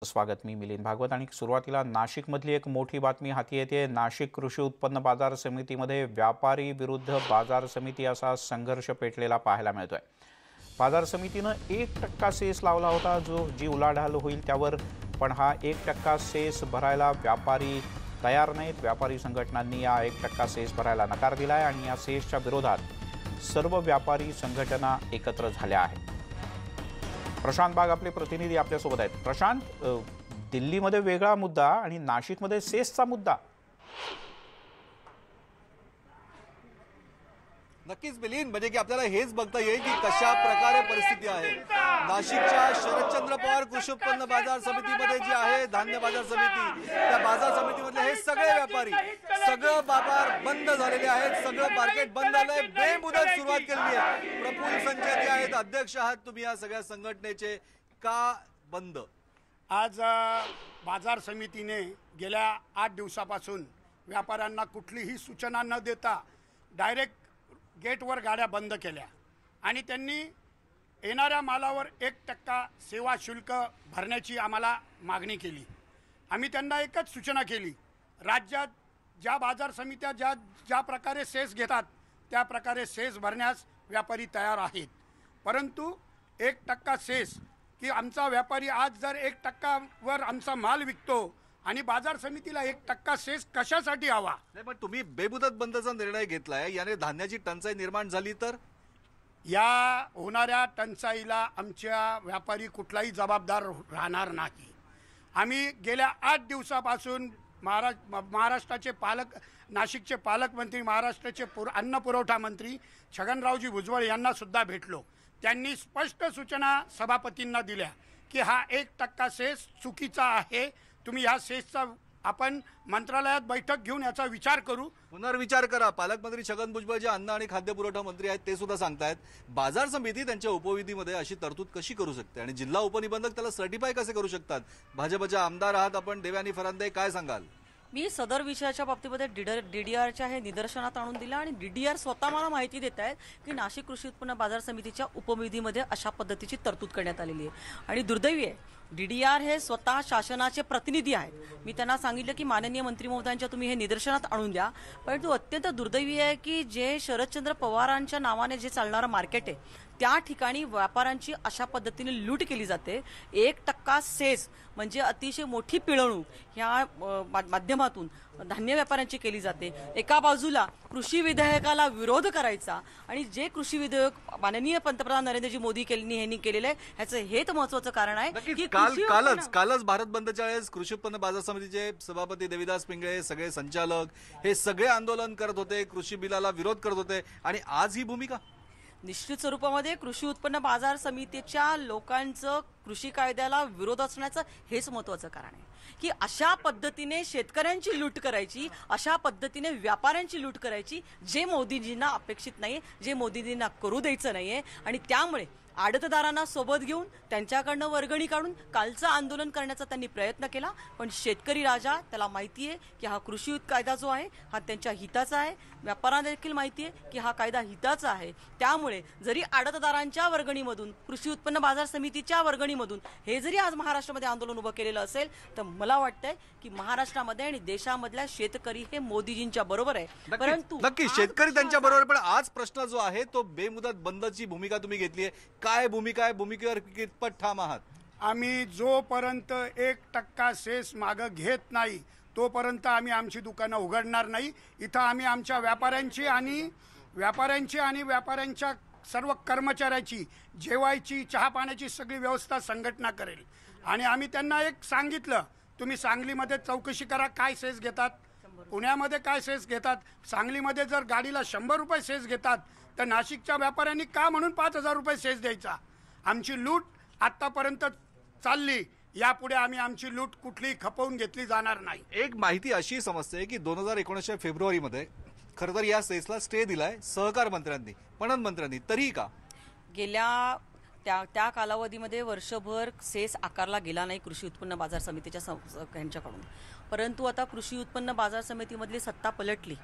स्वागत। मी मिलिंद भागवत आणि सुरुवातीला नाशिकमधली एक मोठी बातमी हाती येते। नाशिक कृषी उत्पन्न बाजार समितीमध्ये व्यापारी विरुद्ध बाजार समिती असा संघर्ष पेटलेला पाहायला मिळतोय। बाजार समितीने 1% सेस लावला होता, जी उलाढाल होईल त्यावर, पण हा 1% सेस भरायला व्यापारी तयार नाहीत। व्यापारी संघटनांनी या 1% सेस भरायला नकार दिलाय आणि या सेसच्या विरोधात सर्व व्यापारी संघटना एकत्र झाल्या आहेत। प्रशांत बाग आपले प्रतिनिधी आपल्यासोबत आहेत। प्रशांत, दिल्लीमध्ये वेगळा मुद्दा आणि नाशिकमध्ये सेसचा मुद्दा। नक्कीच मिलिंद, म्हणजे की आपल्याला हेच बघता येईल की कशा प्रकारे परिस्थिती आहे नाशिकच्या शरदचंद्र पवार कृषी उत्पन्न बाजार समितीमध्ये जी आहे धान्य बाजार समिती, त्या बाजार समितीमधले हे सगळे व्यापारी सगळं बाजार बंद झालेले आहेत, सगळं मार्केट बंद झालंय, बेमुदत सुरुवात केलेली आहे। प्रफुल्ल संचेती आहेत, अध्यक्ष आहात तुम्ही या सगळ्या संघटनेचे, का बंद? आज बाजार समितीने गेल्या 8 दिवसापासून व्यापाऱ्यांना कुठलीही सूचना न देता डायरेक्ट गेटवर गाड्या बंद केल्या आणि त्यांनी येणाऱ्या मालावर 1% सेवा शुल्क भरण्याची आम्हाला मागणी केली। आम्ही त्यांना एकच सूचना केली, राज्यात ज्या बाजार समित्या ज्या प्रकारे सेस घेतात त्या प्रकारे सेस भरण्यास व्यापारी तयार आहेत, परंतु 1% सेस की आमचा व्यापारी आज जर 1% वर आमचा माल विकतो आणि बाजार समितीला 1% सेस कशासाठी हवा? नाही, पण तुम्ही बेमुदत बंदचा निर्णय घेतलाय, याने धान्याची टंचाई निर्माण झाली तर? या होणाऱ्या टंचाईला आमच्या व्यापारी कुठलाही जबाबदार राहणार नाही। आम्ही गेल्या 8 दिवसापासून महाराष्ट्राचे नाशिकचे पालकमंत्री, महाराष्ट्राचे अन्न पुरवठा मंत्री छगनरावजी भुजबळ यांना सुद्धा भेटलो। त्यांनी स्पष्ट सूचना सभापतींना दिल्या की हा 1% सेस चुकीचा आहे, तुम्ही ह्या सेसचा आपण मंत्रालयात बैठक घेऊन याचा विचार करू, पुनर्विचार करा। पालकमंत्री छगन भुजबळ जे अन्न आणि खाद्य पुरवठा मंत्री आहेत ते सुद्धा सांगतायत बाजार समिती त्यांच्या उपविधीमध्ये अशी तरतूद कशी करू शकते आणि जिल्हा उपनिबंधक त्याला सर्टिफाय कसे करू शकतात? भाजपचे आमदार आहात आपण, देवयानी फरांदे, काय सांगाल? मी सदर विषयाच्या बाबतीमध्ये डीडीआरच्या हे निदर्शनात आणून दिलं आणि डीडीआर स्वतः मला माहिती देत आहेत की नाशिक कृषी उत्पन्न बाजार समितीच्या उपविधीमध्ये अशा पद्धतीची तरतूद करण्यात आलेली आहे। आणि दुर्दैवी आहे, डीडीआर हे स्वतः शासनाचे प्रतिनिधी आहेत। मी त्यांना सांगितलं की माननीय मंत्री महोदयांच्या तुम्ही हे निदर्शनात आणून द्या, परंतु अत्यंत दुर्दैवी आहे की जे शरदचंद्र पवारांच्या नावाने जे चालणारं मार्केट आहे त्या ठिकाणी व्यापाऱ्यांची अशा पद्धतीने लूट केली जाते। 1% सेस म्हणजे अतिशय मोठी पिळवणूक ह्या माध्यमातून धान्य व्यापाऱ्यांची केली जाते। एका बाजूला कृषी विधेयकाला विरोध करायचा आणि जे कृषी विधेयक माननीय पंतप्रधान नरेंद्रजी मोदी यांनी केलेलं आहे ह्याचं हेच महत्त्वाचं कारण आहे की कालच भारत बंदच्या वेळेस कृषी उत्पन्न बाजार समितीचे सभापती देविदास पिंगळे, सगळे संचालक हे सगळे आंदोलन करत होते, कृषी बिलाला विरोध करत होते आणि आज ही भूमिका। निश्चित स्वरूपामध्ये कृषी उत्पन्न बाजार समितीच्या लोकांचं कृषी कायद्याला विरोध असण्याचं हेच महत्त्वाचं कारण आहे की अशा पद्धतीने शेतकऱ्यांची लूट करायची, अशा पद्धतीने व्यापाऱ्यांची लूट करायची, जे मोदीजींना अपेक्षित नाही, जे मोदीजींना करू द्यायचं नाहीये। आणि त्यामुळे आडतदारांना सोबत घेऊन त्यांच्याकडनं वर्गणी काढून कालचं आंदोलन करण्याचा त्यांनी प्रयत्न केला, पण शेतकरी राजा त्याला माहिती आहे की हा कृषी कायदा जो आहे हा त्यांच्या हिताचा आहे, व्यापाऱ्यांना देखील माहिती आहे की हा कायदा हिताचा आहे। त्यामुळे जरी आडतदारांच्या वर्गणीमधून, कृषी उत्पन्न बाजार समितीच्या वर्गणीमधून हे जरी आज महाराष्ट्रामध्ये आंदोलन उभं केलेलं असेल तर मला वाटतंय की महाराष्ट्रामध्ये आणि देशामधल्या शेतकरी हे मोदीजींच्या बरोबर आहे। परंतु नक्की शेतकरी त्यांच्या बरोबर, पण आज प्रश्न जो आहे तो बेमुदत बंदची भूमिका तुम्ही घेतली आहे, काय भूमिका आहे? भूमिकेवर कितपत ठाम आहात? आम्ही जोपर्यंत 1% सेस मागं घेत नाही तोपर्यंत आम्ही आमची दुकानं उघडणार नाही। इथं आम्ही आमच्या व्यापाऱ्यांची आणि व्यापाऱ्यांच्या सर्व कर्मचाऱ्याची जेवायची, चहा पाण्याची सगळी व्यवस्था संघटना करेल। आणि आम्ही त्यांना एक सांगितलं, तुम्ही सांगलीमध्ये चौकशी करा काय सेस घेतात, पुण्यामध्ये काय सेस घेतात। सांगलीमध्ये जर गाडीला 100 रुपये सेस घेतात तर नाशिकच्या व्यापाऱ्यांनी का म्हणून 5,000 रुपये सेस द्यायचा? आमची लूट आतापर्यंत चालली, यापुढे आम्ही आमची लूट कुठलीही खपवून घेतली जाणार नाही। एक माहिती अशी समजते की 2019च्या फेब्रुवारीमध्ये खरं तर या सेसला स्टे दिलाय सहकार मंत्र्यांनी, पणन मंत्र्यांनी, तरीही का गेल्या त्या कालावधीमध्ये वर्षभर सेस आकारला गेला नाही कृषी उत्पन्न बाजार समितीच्या यांच्याकडून, परंतु आता कृषी उत्पन्न बाजार समितीमधली सत्ता पलटली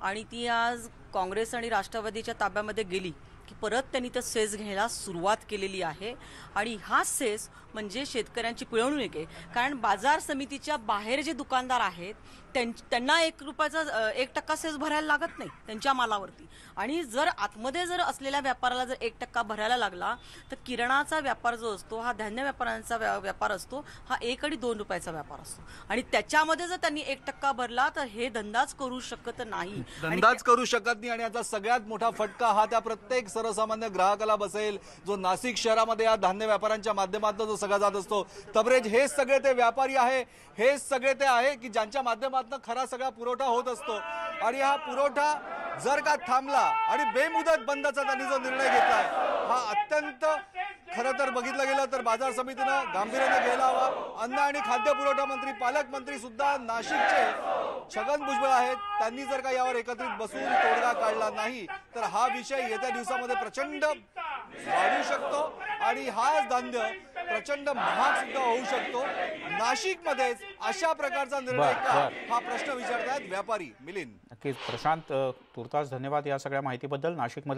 आणि ती आज काँग्रेस आणि राष्ट्रवादीच्या ताब्यामध्ये गेली की परत त्यांनी तो सेस घ्यायला सुरुवात केलेली आहे आणि हा सेस म्हणजे शेतकऱ्यांची पिळवणूक आहे. कारण बाजार समितीच्या बाहेर जे दुकानदार आहेत त्यांना 1% सेस भरायला लागत नाही त्यांच्या मालावरती, आणि जर आतमध्ये जर असलेल्या व्यापाराला जर 1% भरायला लागला तर किराणाचा व्यापार जो असतो हा धान्य व्यापाऱ्यांचा व्यापार असतो, हा 1 आणि 2 रुपयाचा व्यापार असतो, आणि त्याच्यामध्ये जर त्यांनी 1% भरला तर हे धंदाच करू शकत नाही. धंदाच करू शकत नाही. आणि याचा सगळ्यात मोठा फटका हा त्या प्रत्येक सर्वसामान्य ग्राहकाला बसेल जो नाशिक शहरामध्ये या धान्य व्यापाऱ्यांच्या माध्यमातून जो सगळा जात असतो. तबरेज, हेच सगळे ते व्यापारी आहे, हेच सगळे ते आहे की ज्यांच्या माध्यमातून खरा सगळा पुरवठा होत असतो. आणि हा पुरवठा जर का थांबला आणि बेमुदत बंदचा त्यांनी जो निर्णय घेतलाय हा अत्यंत खरं तर बघितलं गेलं तर बाजार समितीनं गांभीर्याने घ्यायला हवा. अन्न आणि खाद्य पुरवठा मंत्री, पालकमंत्री सुद्धा नाशिकचे छगन भुजबळ आहेत, त्यांनी जर का यावर एकत्रित बसून तोडगा काढला नाही तर हा विषय येत्या दिवसामध्ये प्रचंड वाढू शकतो आणि हा धान्य प्रचंड महाग सुद्धा होऊ शकतो. नाशिकमध्येच अशा प्रकारचा निर्णय का, हा प्रश्न विचारतायत व्यापारी. मिलिंद. नक्कीच प्रशांत, तुर्तास धन्यवाद या सगळ्या माहितीबद्दल. नाशिकमधले